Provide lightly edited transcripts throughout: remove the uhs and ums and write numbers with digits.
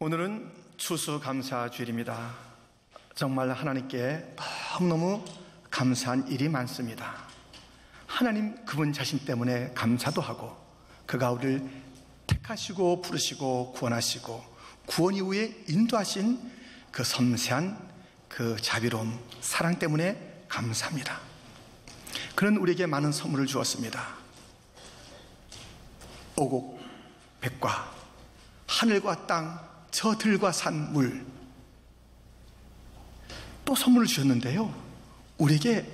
오늘은 추수감사주일입니다. 정말 하나님께 너무너무 감사한 일이 많습니다. 하나님 그분 자신 때문에 감사도 하고, 그가 우리를 택하시고 부르시고 구원하시고 구원 이후에 인도하신 그 섬세한 그 자비로운 사랑 때문에 감사합니다. 그는 우리에게 많은 선물을 주었습니다. 오곡, 백과, 하늘과 땅, 저 들과 산, 물, 또 선물을 주셨는데요, 우리에게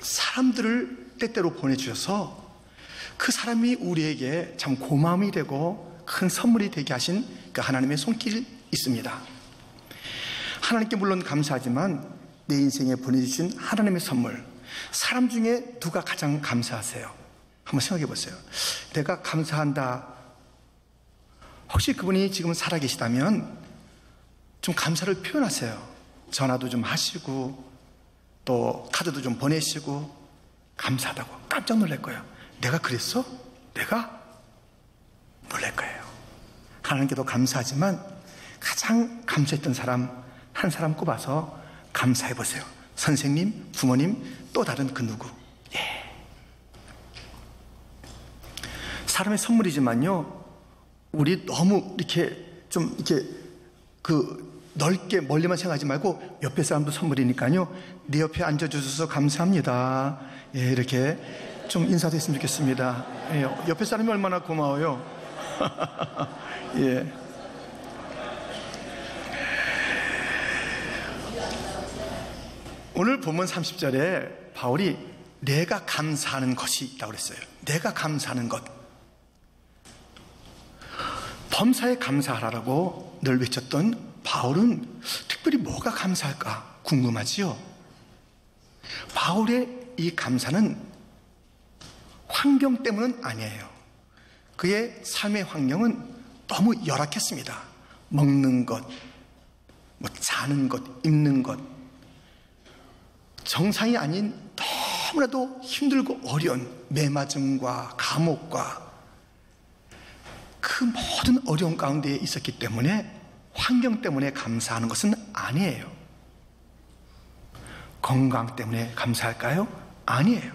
사람들을 때때로 보내주셔서 그 사람이 우리에게 참 고마움이 되고 큰 선물이 되게 하신 그 하나님의 손길이 있습니다. 하나님께 물론 감사하지만 내 인생에 보내주신 하나님의 선물, 사람 중에 누가 가장 감사하세요? 한번 생각해 보세요. 내가 감사한다. 혹시 그분이 지금 살아계시다면 좀 감사를 표현하세요. 전화도 좀 하시고 또 카드도 좀 보내시고 감사하다고. 깜짝 놀랄 거예요. 내가 그랬어? 내가? 놀랄 거예요. 하나님께도 감사하지만 가장 감사했던 사람 한 사람 꼽아서 감사해 보세요. 선생님, 부모님, 또 다른 그 누구. 사람의 선물이지만요, 우리 너무 이렇게 좀 이렇게 넓게 멀리만 생각하지 말고 옆에 사람도 선물이니까요, 내 옆에 앉아주셔서 감사합니다. 이렇게 좀 인사도 했으면 좋겠습니다. 옆에 사람이 얼마나 고마워요. 예. 오늘 본문 30절에 바울이 내가 감사하는 것이 있다고 그랬어요. 내가 감사하는 것. 범사에 감사하라고 늘 외쳤던 바울은 특별히 뭐가 감사할까 궁금하지요. 바울의 이 감사는 환경 때문은 아니에요. 그의 삶의 환경은 너무 열악했습니다. 먹는 것, 자는 것, 입는 것, 정상이 아닌 너무나도 힘들고 어려운 매맞음과 감옥과 그 모든 어려운 가운데 있었기 때문에 환경 때문에 감사하는 것은 아니에요. 건강 때문에 감사할까요? 아니에요.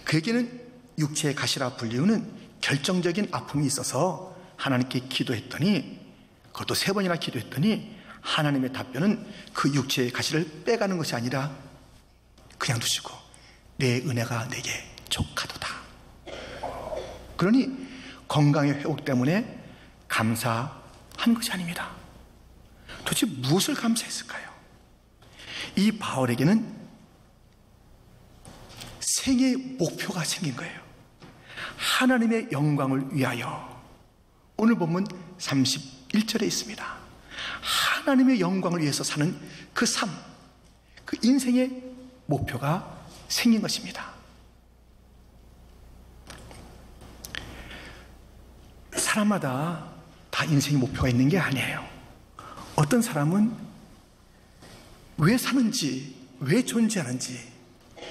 그에게는 육체의 가시라 불리우는 결정적인 아픔이 있어서 하나님께 기도했더니, 그것도 3번이나 기도했더니 하나님의 답변은 그 육체의 가시를 빼가는 것이 아니라 그냥 두시고 내 은혜가 내게 족하도다. 그러니 건강의 회복 때문에 감사한 것이 아닙니다. 도대체 무엇을 감사했을까요? 이 바울에게는 생애의 목표가 생긴 거예요. 하나님의 영광을 위하여. 오늘 본문 31절에 있습니다. 하나님의 영광을 위해서 사는 그 삶, 그 인생의 목표가 생긴 것입니다. 사람마다 다 인생의 목표가 있는 게 아니에요. 어떤 사람은 왜 사는지, 왜 존재하는지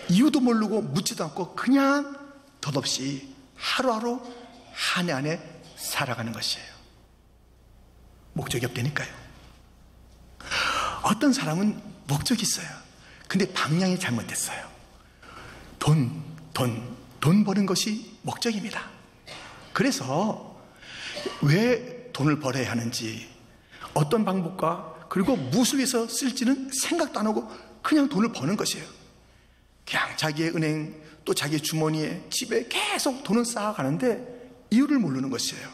이유도 모르고 묻지도 않고 그냥 덧없이 하루하루 한 해 안에 살아가는 것이에요. 목적이 없다니까요. 어떤 사람은 목적이 있어요. 근데 방향이 잘못됐어요. 돈 버는 것이 목적입니다. 그래서 왜 돈을 벌어야 하는지, 어떤 방법과 그리고 무엇을 위해서 쓸지는 생각도 안 하고 그냥 돈을 버는 것이에요. 그냥 자기의 은행, 또 자기의 주머니에, 집에 계속 돈을 쌓아가는데 이유를 모르는 것이에요.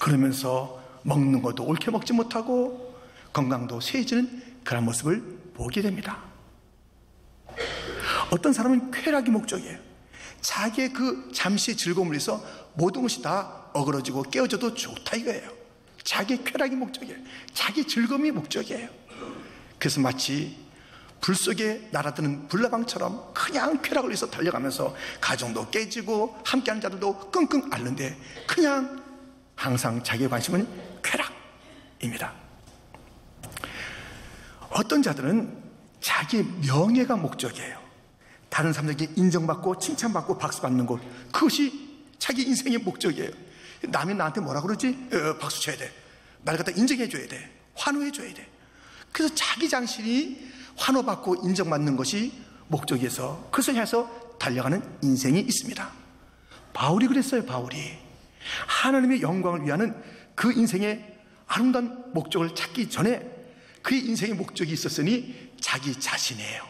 그러면서 먹는 것도 옳게 먹지 못하고 건강도 쇠해지는 그런 모습을 보게 됩니다. 어떤 사람은 쾌락이 목적이에요. 자기의 그 잠시의 즐거움을 위해서 모든 것이 다 어그러지고 깨어져도 좋다 이거예요. 자기의 쾌락이 목적이에요. 자기의 즐거움이 목적이에요. 그래서 마치 불 속에 날아드는 불나방처럼 그냥 쾌락을 위해서 달려가면서 가정도 깨지고 함께하는 자들도 끙끙 앓는데 그냥 항상 자기의 관심은 쾌락입니다. 어떤 자들은 자기의 명예가 목적이에요. 다른 사람들에게 인정받고 칭찬받고 박수받는 것, 그것이 자기 인생의 목적이에요. 남이 나한테 뭐라 그러지? 박수 쳐야 돼. 나를 갖다 인정해줘야 돼. 환호해줘야 돼. 그래서 자기 자신이 환호받고 인정받는 것이 목적이어서 그것을 향해서 달려가는 인생이 있습니다. 바울이 그랬어요. 바울이 하나님의 영광을 위하는 그 인생의 아름다운 목적을 찾기 전에 그의 인생의 목적이 있었으니 자기 자신이에요.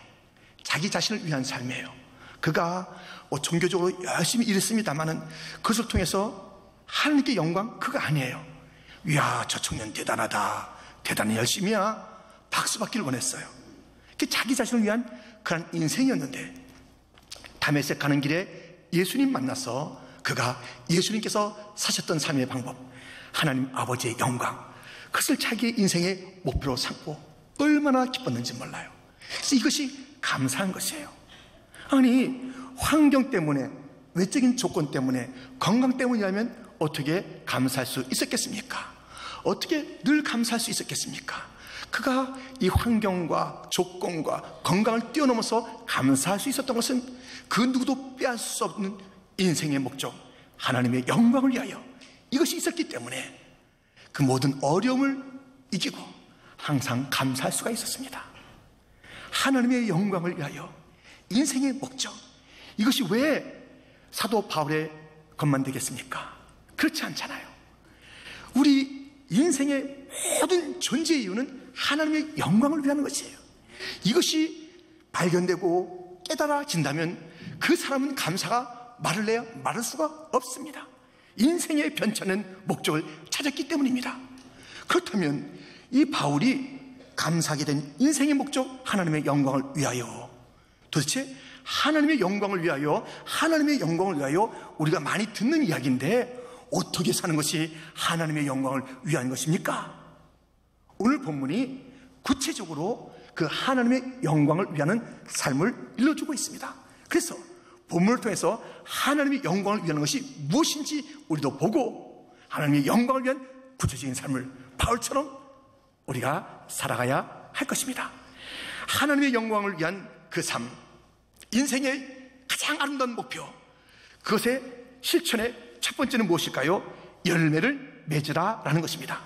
자기 자신을 위한 삶이에요. 그가 종교적으로 열심히 일했습니다마는 그것을 통해서 하나님께 영광 그거 아니에요. 이야, 저 청년 대단하다, 대단히 열심히야, 박수 받기를 원했어요. 자기 자신을 위한 그런 인생이었는데 다메섹 가는 길에 예수님 만나서 그가 예수님께서 사셨던 삶의 방법, 하나님 아버지의 영광, 그것을 자기의 인생의 목표로 삼고 얼마나 기뻤는지 몰라요. 그래서 이것이 감사한 것이에요. 아니, 환경 때문에, 외적인 조건 때문에, 건강 때문이라면 어떻게 감사할 수 있었겠습니까? 어떻게 늘 감사할 수 있었겠습니까? 그가 이 환경과 조건과 건강을 뛰어넘어서 감사할 수 있었던 것은 그 누구도 빼앗을 수 없는 인생의 목적, 하나님의 영광을 위하여 이것이 있었기 때문에 그 모든 어려움을 이기고 항상 감사할 수가 있었습니다. 하나님의 영광을 위하여 인생의 목적, 이것이 왜 사도 바울의 것만 되겠습니까? 그렇지 않잖아요. 우리 인생의 모든 존재의 이유는 하나님의 영광을 위하는 것이에요. 이것이 발견되고 깨달아진다면 그 사람은 감사가 말을 내야 말할 수가 없습니다. 인생의 변천은 목적을 찾았기 때문입니다. 그렇다면 이 바울이 감사하게 된 인생의 목적, 하나님의 영광을 위하여, 도대체 하나님의 영광을 위하여, 하나님의 영광을 위하여 우리가 많이 듣는 이야기인데 어떻게 사는 것이 하나님의 영광을 위한 것입니까? 오늘 본문이 구체적으로 그 하나님의 영광을 위하는 삶을 일러주고 있습니다. 그래서 본문을 통해서 하나님의 영광을 위하는 것이 무엇인지 우리도 보고 하나님의 영광을 위한 구체적인 삶을 바울처럼 우리가 살아가야 할 것입니다. 하나님의 영광을 위한 그 삶, 인생의 가장 아름다운 목표, 그것의 실천의 첫 번째는 무엇일까요? 열매를 맺으라 라는 것입니다.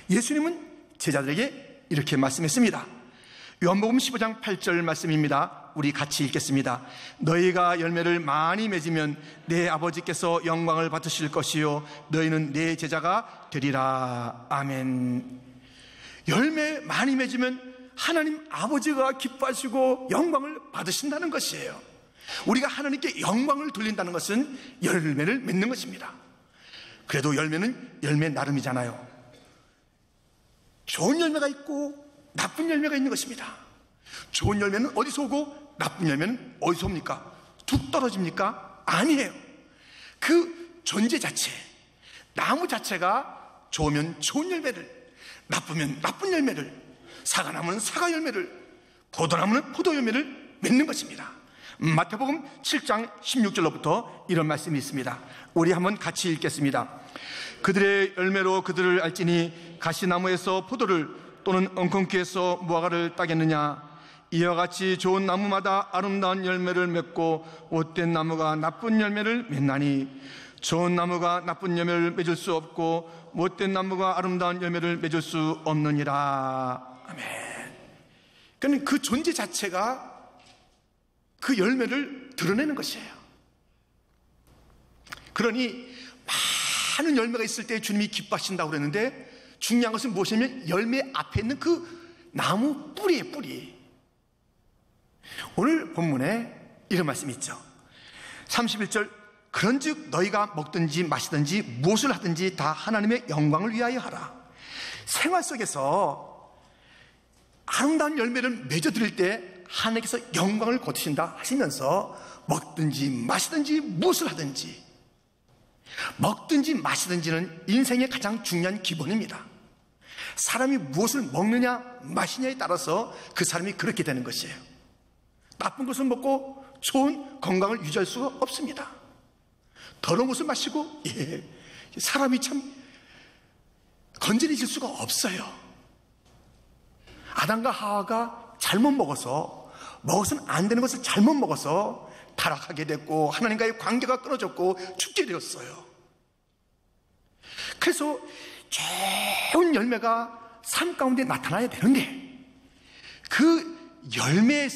예수님은 제자들에게 이렇게 말씀했습니다. 요한복음 15장 8절 말씀입니다. 우리 같이 읽겠습니다. 너희가 열매를 많이 맺으면 내 아버지께서 영광을 받으실 것이요 너희는 내 제자가 되리라. 아멘. 열매 많이 맺으면 하나님 아버지가 기뻐하시고 영광을 받으신다는 것이에요. 우리가 하나님께 영광을 돌린다는 것은 열매를 맺는 것입니다. 그래도 열매는 열매 나름이잖아요. 좋은 열매가 있고 나쁜 열매가 있는 것입니다. 좋은 열매는 어디서 오고 나쁜 열매는 어디서 옵니까? 툭 떨어집니까? 아니에요. 그 존재 자체, 나무 자체가 좋으면 좋은 열매를, 나쁘면 나쁜 열매를, 사과나무는 사과 열매를, 포도나무는 포도 열매를 맺는 것입니다. 마태복음 7장 16절로부터 이런 말씀이 있습니다. 우리 한번 같이 읽겠습니다. 그들의 열매로 그들을 알지니 가시나무에서 포도를 또는 엉겅퀴에서 무화과를 따겠느냐. 이와 같이 좋은 나무마다 아름다운 열매를 맺고 못된 나무가 나쁜 열매를 맺나니 좋은 나무가 나쁜 열매를 맺을 수 없고 못된 나무가 아름다운 열매를 맺을 수 없느니라. 아멘. 그러니까 그 존재 자체가 그 열매를 드러내는 것이에요. 그러니 많은 열매가 있을 때 주님이 기뻐하신다고 그랬는데 중요한 것은 무엇이냐면 열매 앞에 있는 그 나무 뿌리에 뿌리. 오늘 본문에 이런 말씀이 있죠. 31절 그런즉 너희가 먹든지 마시든지 무엇을 하든지 다 하나님의 영광을 위하여 하라. 생활 속에서 아름다운 열매를 맺어드릴 때 하나님께서 영광을 거두신다 하시면서 먹든지 마시든지 무엇을 하든지, 먹든지 마시든지는 인생의 가장 중요한 기본입니다. 사람이 무엇을 먹느냐 마시냐에 따라서 그 사람이 그렇게 되는 것이에요. 나쁜 것을 먹고 좋은 건강을 유지할 수가 없습니다. 더러운 것을 마시고 사람이 참 건전해질 수가 없어요. 아담과 하와가 잘못 먹어서는 안 되는 것을 잘못 먹어서 타락하게 됐고 하나님과의 관계가 끊어졌고 죽게 되었어요. 그래서 좋은 열매가 삶 가운데 나타나야 되는데, 그 열매에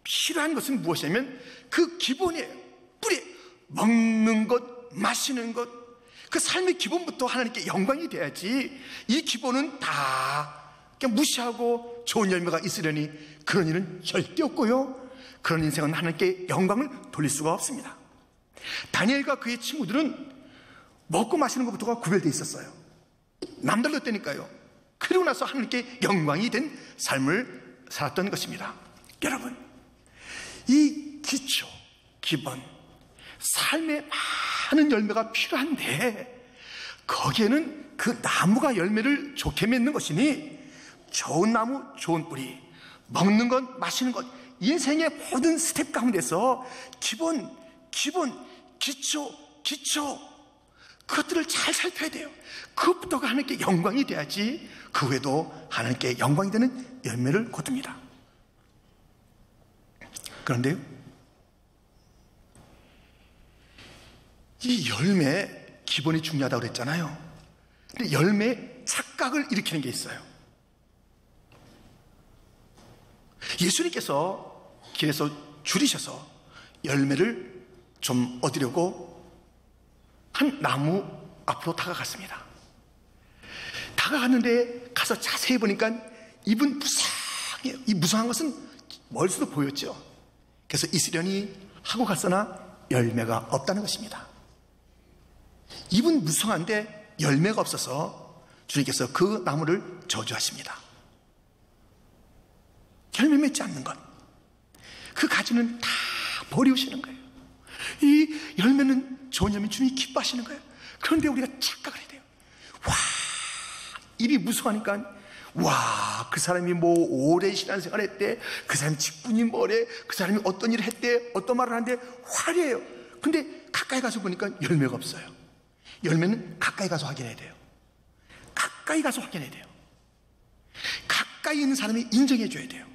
필요한 것은 무엇이냐면 그 기본이에요. 뿌리, 먹는 것, 마시는 것, 그 삶의 기본부터 하나님께 영광이 돼야지. 이 기본은 다 그냥 무시하고 좋은 열매가 있으려니 그런 일은 절대 없고요, 그런 인생은 하나님께 영광을 돌릴 수가 없습니다. 다니엘과 그의 친구들은 먹고 마시는 것부터가 구별되어 있었어요. 남달랐 때니까요. 그리고 나서 하나님께 영광이 된 삶을 살았던 것입니다. 여러분, 이 기초, 기본, 삶에 많은 열매가 필요한데, 거기에는 그 나무가 열매를 좋게 맺는 것이니 좋은 나무, 좋은 뿌리, 먹는 것, 마시는 것, 인생의 모든 스텝 가운데서 기본, 기초, 그것들을 잘 살펴야 돼요. 그것부터가 하나님께 영광이 돼야지 그 외에도 하나님께 영광이 되는 열매를 거둡니다. 그런데요, 이 열매 기본이 중요하다고 그랬잖아요. 근데 열매에 착각을 일으키는 게 있어요. 예수님께서 길에서 줄이셔서 열매를 좀 얻으려고 한 나무 앞으로 다가갔습니다. 다가갔는데 가서 자세히 보니까 잎은 무성해요. 이 무성한 것은 멀리서도 보였죠. 그래서 있으려니 하고 갔으나 열매가 없다는 것입니다. 잎은 무성한데 열매가 없어서 주님께서 그 나무를 저주하십니다. 열매 맺지 않는 것, 그 가지는 다 버리우시는 거예요. 이 열매는 좋은 열매, 주님이 기뻐하시는 거예요. 그런데 우리가 착각을 해야 돼요. 와, 입이 무성하니까, 와, 그 사람이 뭐 오래 신앙생활 했대, 그 사람이 직분이 뭐래, 그 사람이 어떤 일을 했대, 어떤 말을 하는데 화려해요. 근데 가까이 가서 보니까 열매가 없어요. 열매는 가까이 가서 확인해야 돼요. 가까이 가서 확인해야 돼요. 가까이 있는 사람이 인정해 줘야 돼요.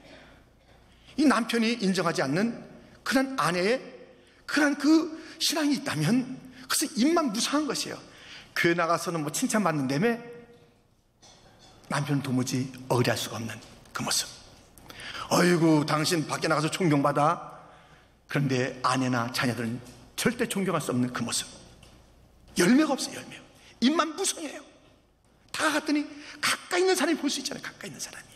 이 남편이 인정하지 않는 그런 아내의 그런 그 신앙이 있다면, 그래서 입만 무성한 것이에요. 교회 나가서는 뭐 칭찬받는다며 남편은 도무지 어리할 수가 없는 그 모습. 어이구, 당신 밖에 나가서 존경받아. 그런데 아내나 자녀들은 절대 존경할 수 없는 그 모습. 열매가 없어요. 열매. 입만 무성해요. 다가갔더니 가까이 있는 사람이 볼 수 있잖아요. 가까이 있는 사람이에요.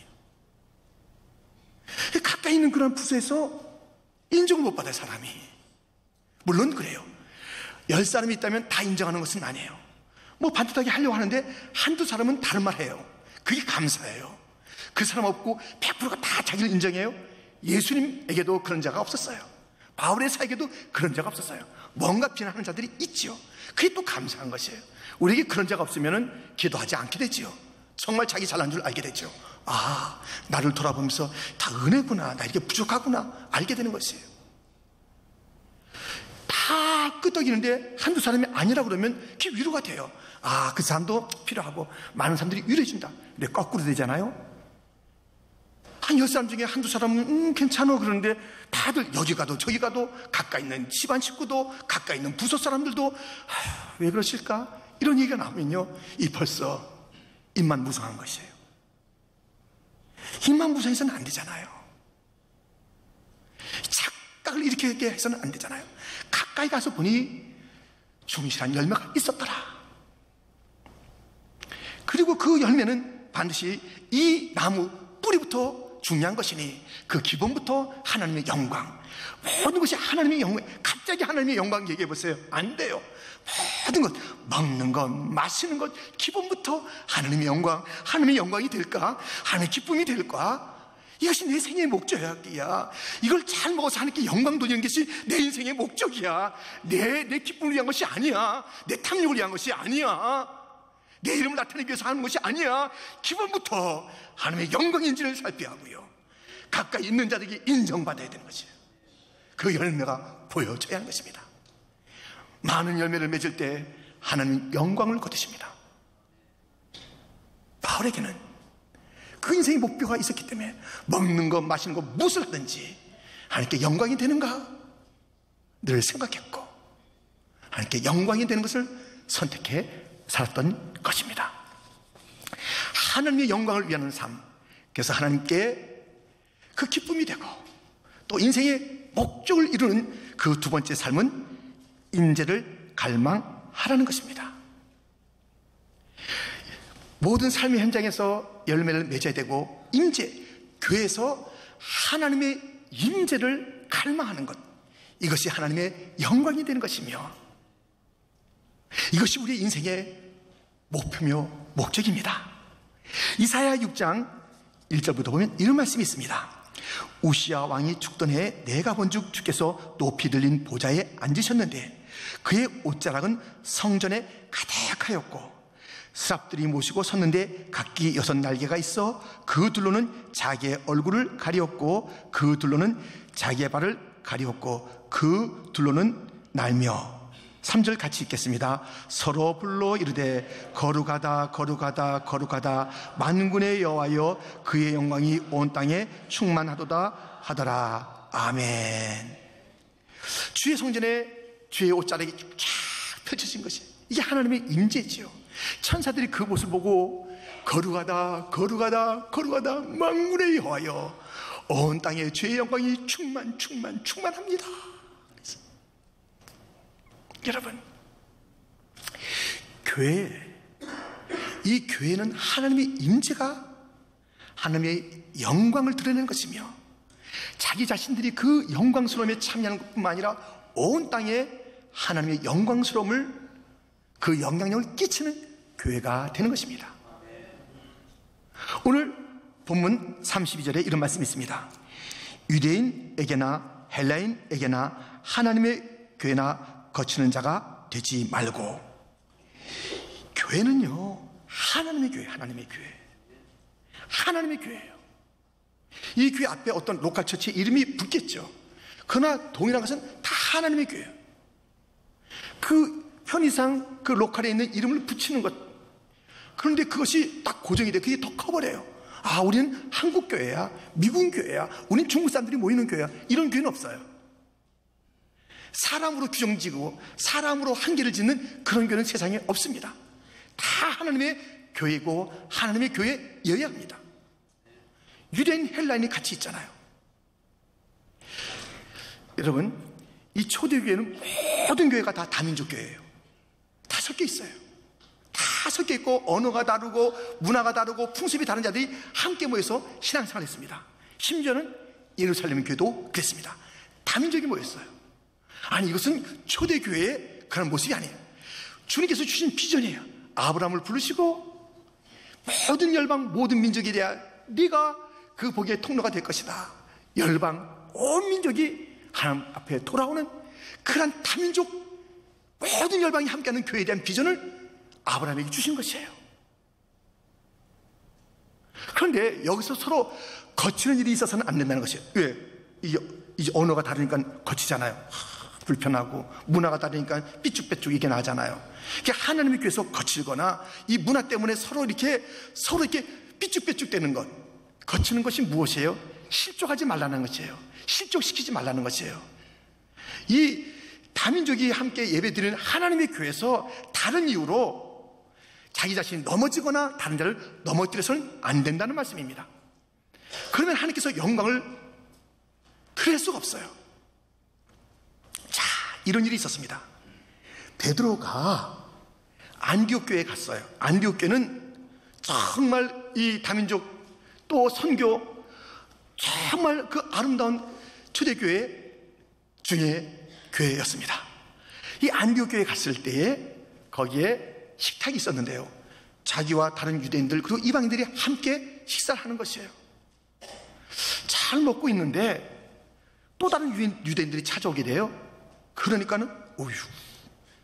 가까이 있는 그런 부서에서 인정을 못 받아요, 사람이. 물론 그래요. 10사람이 있다면 다 인정하는 것은 아니에요. 뭐 반듯하게 하려고 하는데 한두 사람은 다른 말 해요. 그게 감사해요. 그 사람 없고 100%가 다 자기를 인정해요. 예수님에게도 그런 자가 없었어요. 바울의 사에게도 그런 자가 없었어요. 뭔가 비난하는 자들이 있지요. 그게 또 감사한 것이에요. 우리에게 그런 자가 없으면 기도하지 않게 되지요. 정말 자기 잘난 줄 알게 되죠. 아, 나를 돌아보면서 다 은혜구나, 나 이렇게 부족하구나 알게 되는 것이에요. 다 끄떡이는데 한두 사람이 아니라 그러면 그게 위로가 돼요. 아, 그 사람도 필요하고 많은 사람들이 위로해준다. 근데 거꾸로 되잖아요. 한 10사람 중에 한두 사람은 괜찮아 그러는데 다들 여기 가도 저기 가도 가까이 있는 집안 식구도 가까이 있는 부서 사람들도 왜 그러실까? 이런 얘기가 나오면요, 이 벌써 입만 무성한 것이에요. 입만 무성해서는 안 되잖아요. 착각을 일으키게 해서는 안 되잖아요. 가까이 가서 보니 충실한 열매가 있었더라. 그리고 그 열매는 반드시 이 나무 뿌리부터 중요한 것이니 그 기본부터 하나님의 영광, 모든 것이 하나님의 영광. 갑자기 하나님의 영광 얘기해 보세요. 안 돼요. 모든 것, 먹는 것, 마시는 것, 기본부터 하나님의 영광, 하나님의 영광이 될까? 하나님의 기쁨이 될까? 이것이 내 생의 목적이야. 이걸 잘 먹어서 하나님께 영광 돌리는 것이 내 인생의 목적이야. 내 기쁨을 위한 것이 아니야. 내 탐욕을 위한 것이 아니야. 내 이름을 나타내기 위해서 하는 것이 아니야. 기본부터 하나님의 영광인지를 살펴야 하고요, 가까이 있는 자들에게 인정받아야 되는 것이에요. 그 열매가 보여져야 하는 것입니다. 많은 열매를 맺을 때 하나님 영광을 거두십니다. 바울에게는 그 인생의 목표가 있었기 때문에 먹는 것, 마시는 것, 무엇을 하든지 하나님께 영광이 되는가 늘 생각했고, 하나님께 영광이 되는 것을 선택해 살았던 것입니다. 하나님의 영광을 위하는 삶, 그래서 하나님께 그 기쁨이 되고 또 인생의 목적을 이루는 그 두 번째 삶은 임재를 갈망하라는 것입니다. 모든 삶의 현장에서 열매를 맺어야 되고 임재, 교회에서 하나님의 임재를 갈망하는 것, 이것이 하나님의 영광이 되는 것이며 이것이 우리의 인생의 목표며 목적입니다. 이사야 6장 1절부터 보면 이런 말씀이 있습니다. 우시야 왕이 죽던 해에 내가 본즉 주께서 높이 들린 보좌에 앉으셨는데 그의 옷자락은 성전에 가득하였고 스랍들이 모시고 섰는데 각기 6날개가 있어 그 둘로는 자기의 얼굴을 가리었고 그 둘로는 자기의 발을 가리었고 그 둘로는 날며 3절 같이 읽겠습니다. 서로 불러 이르되 거룩하다 거룩하다 거룩하다 만군의 여호와여 그의 영광이 온 땅에 충만하도다 하더라. 아멘. 주의 성전에 주의 옷자락이 쫙 펼쳐진 것이 이게 하나님의 임재지요. 천사들이 그 모습을 보고 거룩하다 거룩하다 거룩하다 만군의 여호와여 온 땅에 주의 영광이 충만합니다. 여러분, 이 교회는 하나님의 임재가 하나님의 영광을 드러내는 것이며 자기 자신들이 그 영광스러움에 참여하는 것뿐만 아니라 온 땅에 하나님의 영광스러움을 그 영향력을 끼치는 교회가 되는 것입니다. 오늘 본문 32절에 이런 말씀이 있습니다. 유대인에게나 헬라인에게나 하나님의 교회나 거치는 자가 되지 말고. 교회는요 하나님의 교회, 하나님의 교회예요. 이 교회 앞에 어떤 로컬 처치의 이름이 붙겠죠. 그러나 동일한 것은 다 하나님의 교회예요. 그 편의상 그 로컬에 있는 이름을 붙이는 것, 그런데 그것이 딱 고정이 돼. 그게 더 커버려요. 아, 우리는 한국 교회야, 미국 교회야, 우리는 중국 사람들이 모이는 교회야. 이런 교회는 없어요. 사람으로 규정지고 사람으로 한계를 짓는 그런 교회는 세상에 없습니다. 다 하나님의 교회고 하나님의 교회여야 합니다. 유대인 헬라인이 같이 있잖아요. 여러분, 이 초대교회는 모든 교회가 다 다민족 교회예요. 다 섞여 있어요. 다 섞여 있고 언어가 다르고 문화가 다르고 풍습이 다른 자들이 함께 모여서 신앙생활을 했습니다. 심지어는 예루살렘 교회도 그랬습니다. 다민족이 모였어요. 아니, 이것은 초대교회의 그런 모습이 아니에요. 주님께서 주신 비전이에요. 아브라함을 부르시고 모든 열방 모든 민족에 대한 네가 그 복의 통로가 될 것이다. 열방 온 민족이 하나님 앞에 돌아오는 그런 다민족 모든 열방이 함께하는 교회에 대한 비전을 아브라함에게 주신 것이에요. 그런데 여기서 서로 거치는 일이 있어서는 안 된다는 것이에요. 왜? 이제 언어가 다르니까 거치잖아요. 불편하고 문화가 다르니까 삐죽빼죽 이게 나잖아요. 하나님의 교회에서 거칠거나 이 문화 때문에 서로 이렇게 삐죽빼죽 되는 것, 거치는 것이 무엇이에요? 실족하지 말라는 것이에요. 실족시키지 말라는 것이에요. 이 다민족이 함께 예배드리는 하나님의 교회에서 다른 이유로 자기 자신이 넘어지거나 다른 자를 넘어뜨려서는 안 된다는 말씀입니다. 그러면 하나님께서 영광을 드릴 수가 없어요. 자, 이런 일이 있었습니다. 베드로가 안디옥 교회에 갔어요. 안디옥 교회는 정말 이 다민족 또 선교 정말 그 아름다운 초대교회 중에 교회였습니다. 이 안디옥 교회에 갔을 때에 거기에 식탁이 있었는데요. 자기와 다른 유대인들 그리고 이방인들이 함께 식사를 하는 것이에요. 잘 먹고 있는데 또 다른 유대인들이 찾아오게 돼요. 그러니까는 어휴,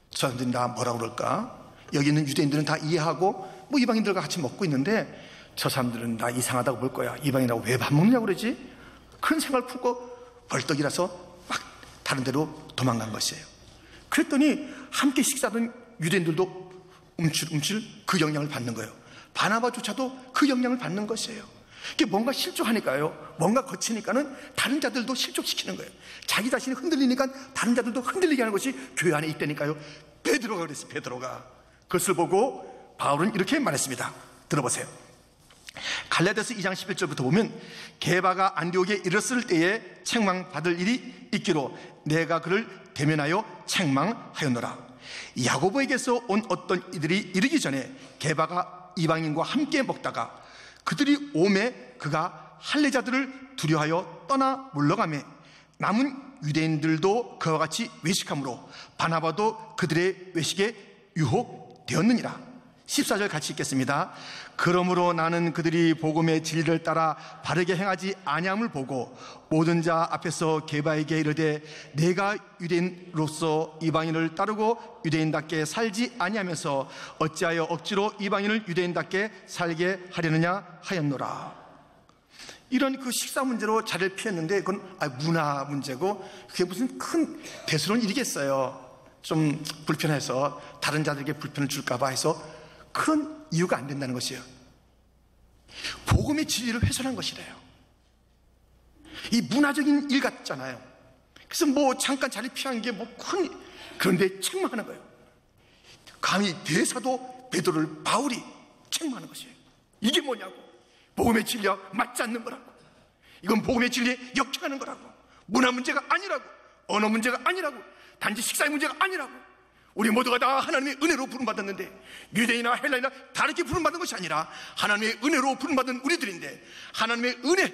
저 사람들이 나 뭐라 그럴까? 여기 있는 유대인들은 다 이해하고 뭐 이방인들과 같이 먹고 있는데 저 사람들은 나 이상하다고 볼 거야. 이방인하고 왜 밥 먹냐고 그러지? 그런 생각을 품고 벌떡이라서 막 다른 데로 도망간 것이에요. 그랬더니 함께 식사하던 유대인들도 움찔움찔 그 영향을 받는 거예요. 바나바조차도 그 영향을 받는 것이에요. 이게 뭔가 실족하니까요. 뭔가 거치니까는 다른 자들도 실족시키는 거예요. 자기 자신이 흔들리니까 다른 자들도 흔들리게 하는 것이 교회 안에 있다니까요. 베드로가 그랬어요. 베드로가. 그것을 보고 바울은 이렇게 말했습니다. 들어보세요. 갈라디아서 2장 11절부터 보면 게바가 안디옥에 이르렀을 때에 책망받을 일이 있기로 내가 그를 대면하여 책망하였노라. 야고보에게서 온 어떤 이들이 이르기 전에 게바가 이방인과 함께 먹다가 그들이 오매 그가 할례자들을 두려워하여 떠나 물러가매 남은 유대인들도 그와 같이 외식함으로 바나바도 그들의 외식에 유혹되었느니라. 14절 같이 읽겠습니다. 그러므로 나는 그들이 복음의 진리를 따라 바르게 행하지 아니함을 보고 모든 자 앞에서 게바에게 이르되 내가 유대인으로서 이방인을 따르고 유대인답게 살지 아니하면서 어찌하여 억지로 이방인을 유대인답게 살게 하려느냐 하였노라. 이런 그 식사 문제로 자리를 피했는데 그건 문화 문제고 그게 무슨 큰 대수로운 일이겠어요. 좀 불편해서 다른 자들에게 불편을 줄까 봐 해서 그런 이유가 안 된다는 것이에요. 복음의 진리를 훼손한 것이래요. 이 문화적인 일 같잖아요. 그래서 뭐 잠깐 자리 피한 게 뭐 큰, 그런데 책망하는 거예요. 감히 대사도 베드로를 바울이 책망하는 것이에요. 이게 뭐냐고. 복음의 진리와 맞지 않는 거라고. 이건 복음의 진리에 역행하는 거라고. 문화 문제가 아니라고. 언어 문제가 아니라고. 단지 식사의 문제가 아니라고. 우리 모두가 다 하나님의 은혜로 부름받았는데 유대인이나 헬라인이나 다르게 부름받은 것이 아니라 하나님의 은혜로 부름받은 우리들인데 하나님의 은혜,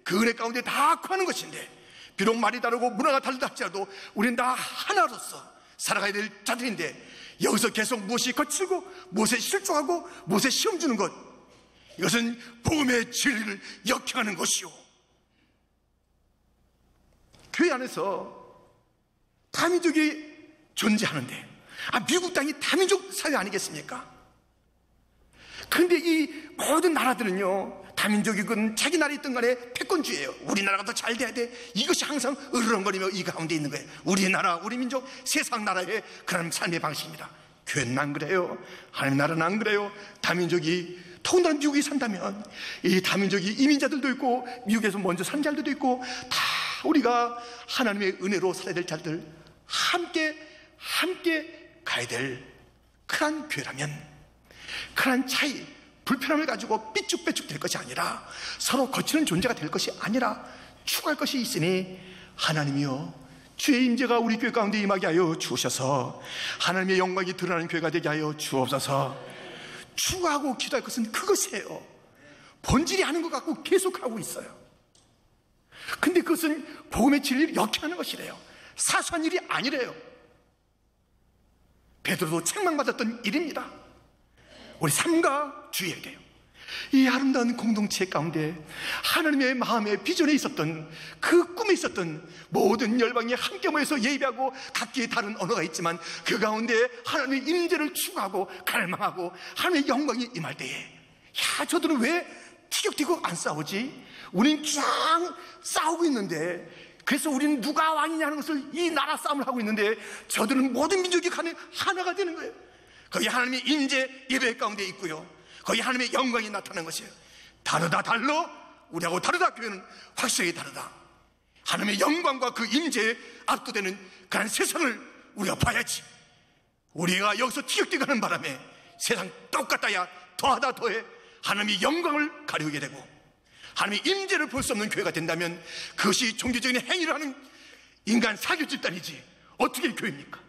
그 은혜 가운데 다 거하는 것인데 비록 말이 다르고 문화가 다르다 할지라도 우리는 다 하나로서 살아가야 될 자들인데 여기서 계속 무엇이 거칠고 무엇에 실족하고 무엇에 시험 주는 것, 이것은 복음의 진리를 역행하는 것이요. 교회 안에서 다민족이 존재하는데 미국 땅이 다민족 사회 아니겠습니까? 그런데 이 모든 나라들은요, 다민족이건 자기 나라에 있던 간에 패권주의예요. 우리나라가 더 잘 돼야 돼. 이것이 항상 으르렁거리며 이 가운데 있는 거예요. 우리나라, 우리 민족, 세상 나라의 그런 삶의 방식입니다. 교회는 안 그래요. 하나님 나라는 안 그래요. 다민족이, 더군다나 미국에 산다면 이 다민족이 이민자들도 있고 미국에서 먼저 산 자들도 있고 다 우리가 하나님의 은혜로 살아야 될 자들 함께 가야 될 그런 교회라면 그런 차이, 불편함을 가지고 삐죽빼죽 될 것이 아니라 서로 거치는 존재가 될 것이 아니라 추구할 것이 있으니 하나님이여 주의 임재가 우리 교회 가운데 임하게 하여 주셔서 하나님의 영광이 드러나는 교회가 되게 하여 주옵소서. 추구하고 기도할 것은 그것이에요. 본질이 하는 것 같고 계속하고 있어요. 근데 그것은 복음의 진리를 역행하는 것이래요. 사소한 일이 아니래요. 베드로도 책망받았던 일입니다. 우리 삼가 주의해야 돼요. 이 아름다운 공동체 가운데 하나님의 마음의 비전에 있었던 그 꿈에 있었던 모든 열방이 함께 모여서 예배하고 각기 다른 언어가 있지만 그 가운데 하나님의 임재를 추구하고 갈망하고 하나님의 영광이 임할 때에 저들은 왜 티격태격 안 싸우지? 우린 그냥 싸우고 있는데, 그래서 우리는 누가 왕이냐 하는 것을 이 나라 싸움을 하고 있는데 저들은 모든 민족이 하나가 되는 거예요. 거기 하나님의 임재 예배 가운데 있고요, 거기 하나님의 영광이 나타나는 것이에요. 다르다 달러, 우리하고 다르다. 교회는 확실하게 다르다. 하나님의 영광과 그 임재에 압도되는 그런 세상을 우리가 봐야지. 우리가 여기서 티격태격하는 바람에 세상 똑같다야 더하다 더해 하나님의 영광을 가리우게 되고 하나님의 임재를 볼 수 없는 교회가 된다면 그것이 종교적인 행위를 하는 인간 사교 집단이지 어떻게 교회입니까?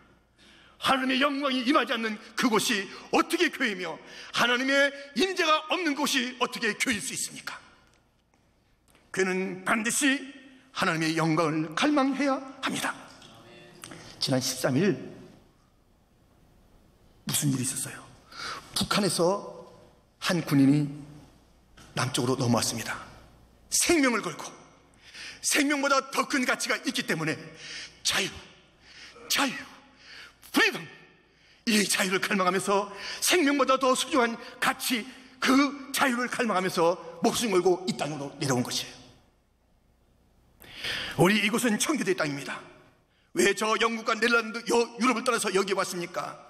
하나님의 영광이 임하지 않는 그곳이 어떻게 교회이며 하나님의 임재가 없는 곳이 어떻게 교회일 수 있습니까? 교회는 반드시 하나님의 영광을 갈망해야 합니다. 지난 13일 무슨 일이 있었어요? 북한에서 한 군인이 남쪽으로 넘어왔습니다. 생명을 걸고 생명보다 더 큰 가치가 있기 때문에 자유, 프리덤, 이 자유를 갈망하면서 생명보다 더 소중한 가치, 그 자유를 갈망하면서 목숨 걸고 이 땅으로 내려온 것이에요. 우리 이곳은 청교도의 땅입니다. 왜 저 영국과 네덜란드, 유럽을 떠나서 여기 왔습니까?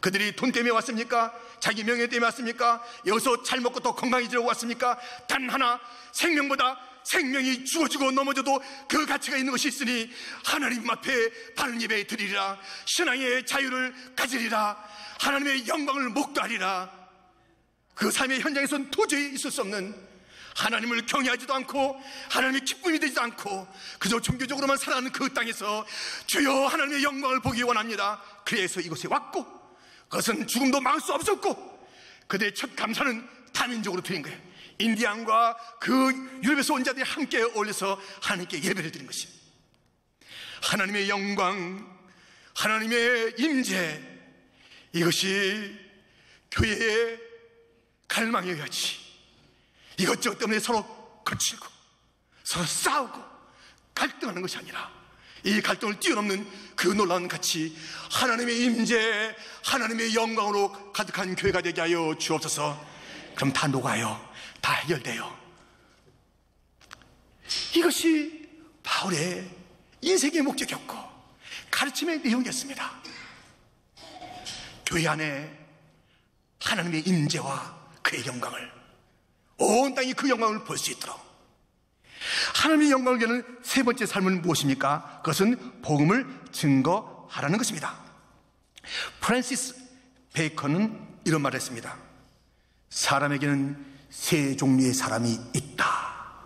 그들이 돈 때문에 왔습니까? 자기 명예 때문에 왔습니까? 여기서 잘 먹고 더 건강해지려고 왔습니까? 단 하나, 생명보다 생명이 죽어지고 넘어져도 그 가치가 있는 것이 있으니 하나님 앞에 바른 예배 드리리라, 신앙의 자유를 가지리라, 하나님의 영광을 목도하리라. 그 삶의 현장에서는 도저히 있을 수 없는 하나님을 경외하지도 않고 하나님의 기쁨이 되지도 않고 그저 종교적으로만 살아가는 그 땅에서 주여 하나님의 영광을 보기 원합니다. 그래서 이곳에 왔고, 그것은 죽음도 막을 수 없었고, 그들의 첫 감사는 다민족으로 드린 거예요. 인디안과 그 유럽에서 온 자들이 함께 어울려서 하나님께 예배를 드린 것이에요. 하나님의 영광, 하나님의 임재, 이것이 교회의 갈망이어야지. 이것저것 때문에 서로 거칠고 서로 싸우고 갈등하는 것이 아니라 이 갈등을 뛰어넘는 그 놀라운 가치, 하나님의 임재, 하나님의 영광으로 가득한 교회가 되게 하여 주옵소서. 그럼 다 녹아요. 다 해결돼요. 이것이 바울의 인생의 목적이었고 가르침의 내용이었습니다. 교회 안에 하나님의 임재와 그의 영광을, 온 땅이 그 영광을 볼 수 있도록, 하나님의 영광을 여는 세 번째 삶은 무엇입니까? 그것은 복음을 증거하라는 것입니다. 프랜시스 베이컨은 이런 말을 했습니다. 사람에게는 세 종류의 사람이 있다.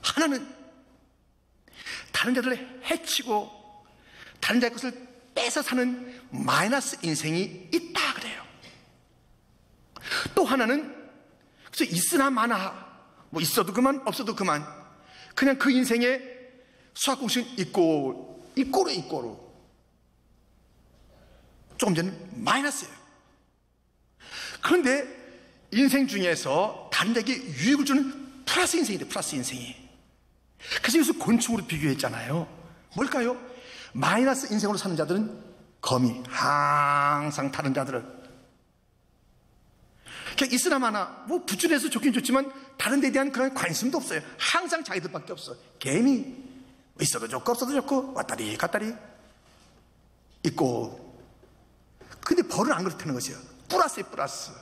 하나는 다른 자들을 해치고 다른 자의 것을 뺏어 사는 마이너스 인생이 있다 그래요. 또 하나는 그래서 있으나 마나, 뭐 있어도 그만 없어도 그만, 그냥 그 인생에 수학공식 이꼬로 조금 전에 마이너스예요. 그런데 인생 중에서 다른 자에게 유익을 주는 플러스 인생이 돼. 플러스 인생이. 그래서 이것을 곤충으로 비교했잖아요. 뭘까요? 마이너스 인생으로 사는 자들은 거미, 항상 다른 자들을 그냥 있으나 마나, 뭐 부준해서 좋긴 좋지만 다른 데에 대한 그런 관심도 없어요. 항상 자기들밖에 없어. 개미, 있어도 좋고 없어도 좋고 왔다리 갔다리 있고. 근데 벌은 안 그렇다는 것이에요. 플러스에 플러스.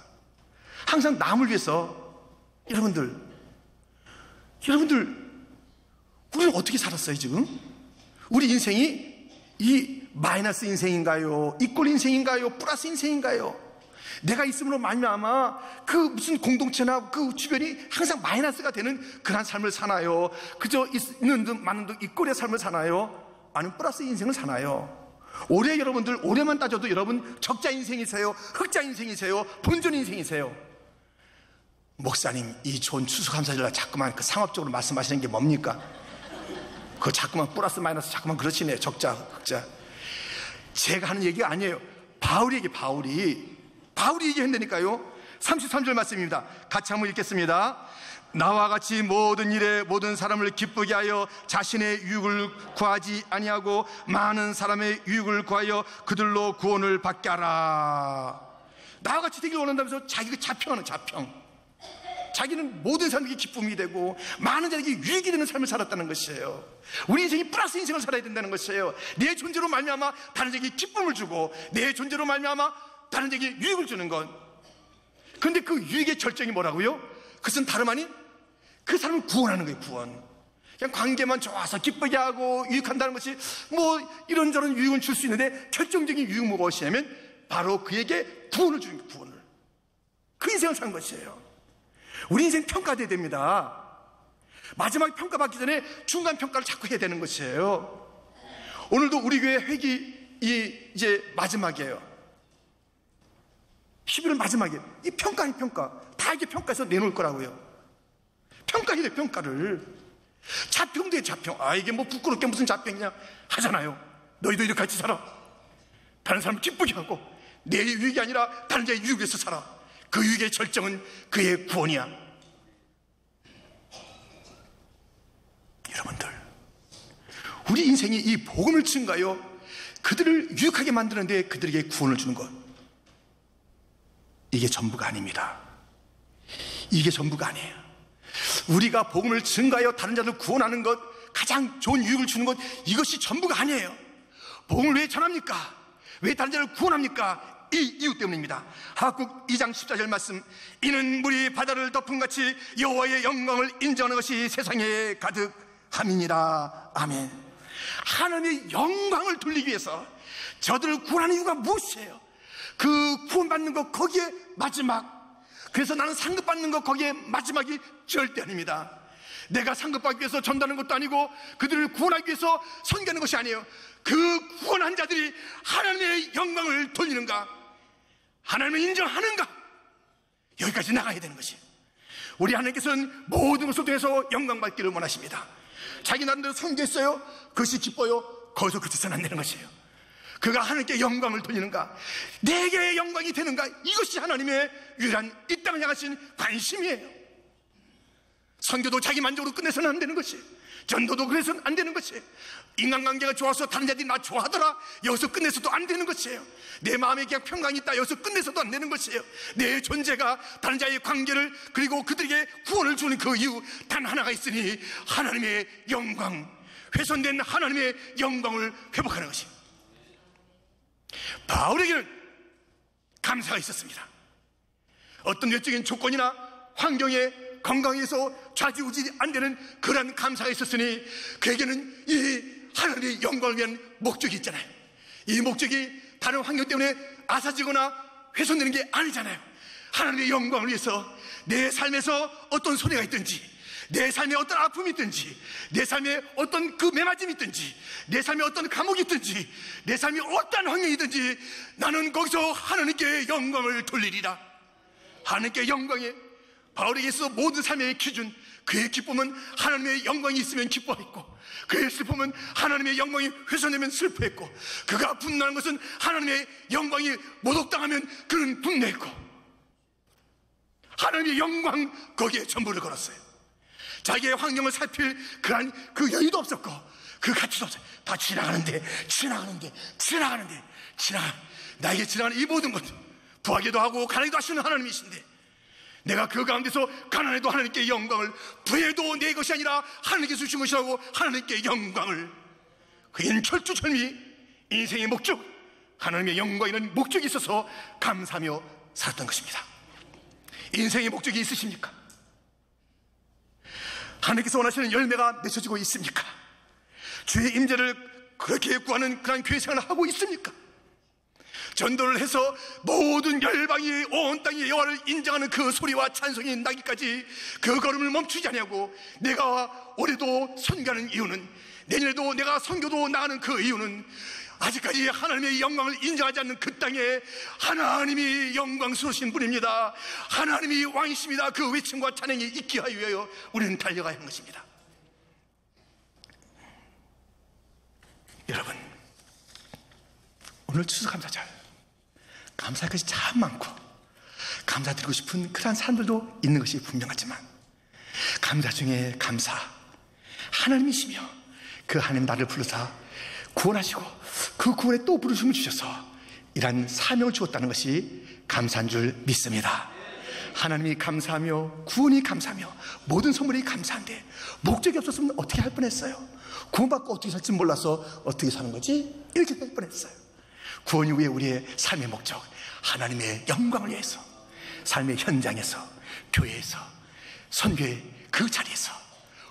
항상 남을 위해서. 여러분들 우리는 어떻게 살았어요 지금? 우리 인생이 이 마이너스 인생인가요? 이꼴 인생인가요? 플러스 인생인가요? 내가 있음으로 말미암아 그 무슨 공동체나 그 주변이 항상 마이너스가 되는 그런 삶을 사나요? 그저 있는 듯 많은 듯 이꼴의 삶을 사나요? 아니면 플러스 인생을 사나요? 올해 여러분들, 올해만 따져도 여러분 적자 인생이세요? 흑자 인생이세요? 본전 인생이세요? 목사님, 이 좋은 추수감사절날 자꾸만 그 상업적으로 말씀하시는 게 뭡니까? 그 자꾸만 플러스 마이너스 자꾸만 그러시네요. 적자 흑자. 제가 하는 얘기가 아니에요. 바울이 얘기한다니까요. 33절 말씀입니다. 같이 한번 읽겠습니다. 나와 같이 모든 일에 모든 사람을 기쁘게 하여 자신의 유익을 구하지 아니하고 많은 사람의 유익을 구하여 그들로 구원을 받게 하라. 나와 같이 되길 원한다면서 자기가 자평하는 자평. 자기는 모든 사람에게 기쁨이 되고 많은 자에게 유익이 되는 삶을 살았다는 것이에요. 우리 인생이 플러스 인생을 살아야 된다는 것이에요. 내 존재로 말미암아 다른 자에게 기쁨을 주고 내 존재로 말미암아 다른 자에게 유익을 주는 것. 그런데 그 유익의 절정이 뭐라고요? 그것은 다름 아닌 그 사람을 구원하는 거예요. 구원. 그냥 관계만 좋아서 기쁘게 하고 유익한다는 것이 뭐 이런저런 유익은 줄 수 있는데 결정적인 유익 무엇이냐면 바로 그에게 구원을 주는 거예요. 구원을. 그 인생을 사는 것이에요. 우리 인생 평가돼야 됩니다. 마지막 평가받기 전에 중간 평가를 자꾸 해야 되는 것이에요. 오늘도 우리 교회 회기 이제 마지막이에요. 11월 마지막이에요. 이 평가 다 이렇게 평가해서 내놓을 거라고요. 평가해야 돼요. 평가를. 자평도 해요. 자평. 이게 뭐 부끄럽게 무슨 자평이냐 하잖아요. 너희도 이렇게 같이 살아. 다른 사람을 기쁘게 하고 내 유익이 아니라 다른 자의 유익을 위해서 살아. 그 유익의 절정은 그의 구원이야. 여러분들, 우리 인생이 이 복음을 증가하여 그들을 유익하게 만드는데 그들에게 구원을 주는 것, 이게 전부가 아닙니다. 이게 전부가 아니에요. 우리가 복음을 증가하여 다른 자를 구원하는 것, 가장 좋은 유익을 주는 것, 이것이 전부가 아니에요. 복음을 왜 전합니까? 왜 다른 자를 구원합니까? 이 이유 때문입니다. 하박국 2장 14절 말씀, 이는 물이 바다를 덮음같이 여호와의 영광을 인정하는 것이 세상에 가득함이니라. 아멘. 하나님의 영광을 돌리기 위해서 저들을 구원하는 이유가 무엇이에요? 그 구원받는 것, 거기에 마지막 그래서 나는 상급받는 것 거기에 마지막이 절대 아닙니다. 내가 상급받기 위해서 전도하는 것도 아니고 그들을 구원하기 위해서 선교하는 것이 아니에요. 그 구원한 자들이 하나님의 영광을 돌리는가, 하나님을 인정하는가, 여기까지 나가야 되는 것이에요. 우리 하나님께서는 모든 것을 통해서 영광받기를 원하십니다. 자기 나름대로 선교했어요. 그것이 기뻐요. 거기서 그쳐서는 안 되는 것이에요. 그가 하나님께 영광을 돌리는가, 내게 영광이 되는가, 이것이 하나님의 유일한 이 땅을 향하신 관심이에요. 선교도 자기 만족으로 끝내서는 안 되는 것이에요. 전도도 그래서는 안 되는 것이에요. 인간관계가 좋아서 다른 자들이 나 좋아하더라, 여기서 끝내서도 안 되는 것이에요. 내 마음에 그냥 평강이 있다, 여기서 끝내서도 안 되는 것이에요. 내 존재가 다른 자의 관계를, 그리고 그들에게 구원을 주는 그 이유 단 하나가 있으니 하나님의 영광, 훼손된 하나님의 영광을 회복하는 것입니다. 바울에게는 감사가 있었습니다. 어떤 외적인 조건이나 환경에 건강에서 좌지우지 안 되는 그런 감사가 있었으니 그에게는 이 하나님의 영광을 위한 목적이 있잖아요. 이 목적이 다른 환경 때문에 아사지거나 훼손되는 게 아니잖아요. 하나님의 영광을 위해서 내 삶에서 어떤 손해가 있든지, 내 삶에 어떤 아픔이 있든지, 내 삶에 어떤 그 매맞음이 있든지, 내 삶에 어떤 감옥이 있든지, 내 삶이 어떤 환경이든지 나는 거기서 하나님께 영광을 돌리리라. 하나님께 영광에, 바울에게 있어 모든 삶의 기준, 그의 기쁨은 하나님의 영광이 있으면 기뻐했고, 그의 슬픔은 하나님의 영광이 훼손되면 슬퍼했고, 그가 분노하는 것은 하나님의 영광이 모독당하면 그는 분노했고, 하나님의 영광 거기에 전부를 걸었어요. 자기의 환경을 살필 그 여유도 없었고 그 가치도 없어요. 다 지나가는데 나에게 지나가는 이 모든 것, 부하기도 하고 가난하기도 하시는 하나님이신데 내가 그 가운데서 가난해도 하나님께 영광을, 부해도 내 것이 아니라 하나님께서 주신 것이라고 하나님께 영광을, 그에는 철두철미 인생의 목적, 하나님의 영광에는 목적이 있어서 감사하며 살았던 것입니다. 인생의 목적이 있으십니까? 하나님께서 원하시는 열매가 맺혀지고 있습니까? 주의 임재를 그렇게 구하는 그런 교회 생활을 하고 있습니까? 전도를 해서 모든 열방이 온 땅에 여호와를 인정하는 그 소리와 찬송이 나기까지 그 걸음을 멈추지 아니하고 내가 올해도 선교하는 이유는, 내년에도 내가 선교도 나가는 그 이유는 아직까지 하나님의 영광을 인정하지 않는 그 땅에 하나님이 영광스러우신 분입니다, 하나님이 왕이십니다, 그 외침과 찬양이 있기 위하여 우리는 달려가야 하는 것입니다. 여러분, 오늘 추수감사절 감사할 것이 참 많고 감사드리고 싶은 그러한 사람들도 있는 것이 분명하지만 감사 중에 감사, 하나님이시며 그 하나님 나를 불러서 구원하시고 그 구원에 또 부르심을 주셔서 이러한 사명을 주었다는 것이 감사한 줄 믿습니다. 하나님이 감사하며 구원이 감사하며 모든 선물이 감사한데 목적이 없었으면 어떻게 할 뻔했어요? 구원받고 어떻게 살지 몰라서 어떻게 사는 거지? 이렇게 할 뻔했어요. 구원 이후에 우리의 삶의 목적, 하나님의 영광을 위해서 삶의 현장에서, 교회에서, 선교의 그 자리에서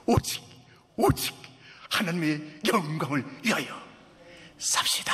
오직 하나님의 영광을 위하여 삽시다.